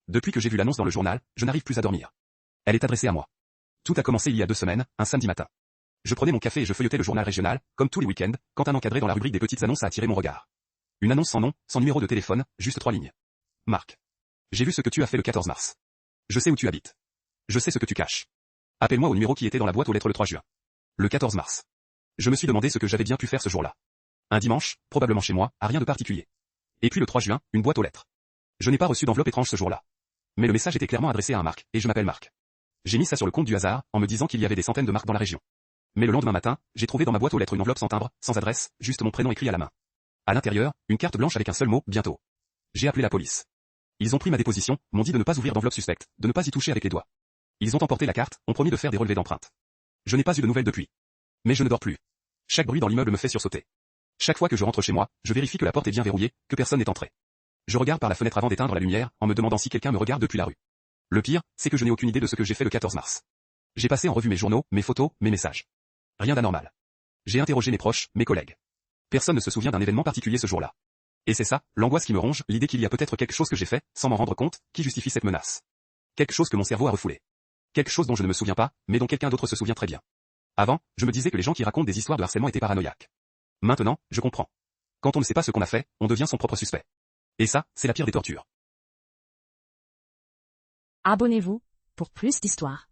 Depuis que j'ai vu l'annonce dans le journal, je n'arrive plus à dormir. Elle est adressée à moi. Tout a commencé il y a 2 semaines, un samedi matin. Je prenais mon café et je feuilletais le journal régional, comme tous les week-ends, quand un encadré dans la rubrique des petites annonces a attiré mon regard. Une annonce sans nom, sans numéro de téléphone, juste 3 lignes. Marc. J'ai vu ce que tu as fait le 14 mars. Je sais où tu habites. Je sais ce que tu caches. Appelle-moi au numéro qui était dans la boîte aux lettres le 3 juin. Le 14 mars. Je me suis demandé ce que j'avais bien pu faire ce jour-là. Un dimanche, probablement chez moi, à rien de particulier. Et puis le 3 juin, une boîte aux lettres. Je n'ai pas reçu d'enveloppe étrange ce jour-là. Mais le message était clairement adressé à un Marc, et je m'appelle Marc. J'ai mis ça sur le compte du hasard, en me disant qu'il y avait des centaines de Marc dans la région. Mais le lendemain matin, j'ai trouvé dans ma boîte aux lettres une enveloppe sans timbre, sans adresse, juste mon prénom écrit à la main. À l'intérieur, une carte blanche avec un seul mot, bientôt. J'ai appelé la police. Ils ont pris ma déposition, m'ont dit de ne pas ouvrir d'enveloppe suspecte, de ne pas y toucher avec les doigts. Ils ont emporté la carte, ont promis de faire des relevés d'empreintes. Je n'ai pas eu de nouvelles depuis. Mais je ne dors plus. Chaque bruit dans l'immeuble me fait sursauter. Chaque fois que je rentre chez moi, je vérifie que la porte est bien verrouillée, que personne n'est entré. Je regarde par la fenêtre avant d'éteindre la lumière, en me demandant si quelqu'un me regarde depuis la rue. Le pire, c'est que je n'ai aucune idée de ce que j'ai fait le 14 mars. J'ai passé en revue mes journaux, mes photos, mes messages. Rien d'anormal. J'ai interrogé mes proches, mes collègues. Personne ne se souvient d'un événement particulier ce jour-là. Et c'est ça, l'angoisse qui me ronge, l'idée qu'il y a peut-être quelque chose que j'ai fait, sans m'en rendre compte, qui justifie cette menace. Quelque chose que mon cerveau a refoulé. Quelque chose dont je ne me souviens pas, mais dont quelqu'un d'autre se souvient très bien. Avant, je me disais que les gens qui racontent des histoires de harcèlement étaient paranoïaques. Maintenant, je comprends. Quand on ne sait pas ce qu'on a fait, on devient son propre suspect. Et ça, c'est la pire des tortures. Abonnez-vous pour plus d'histoires.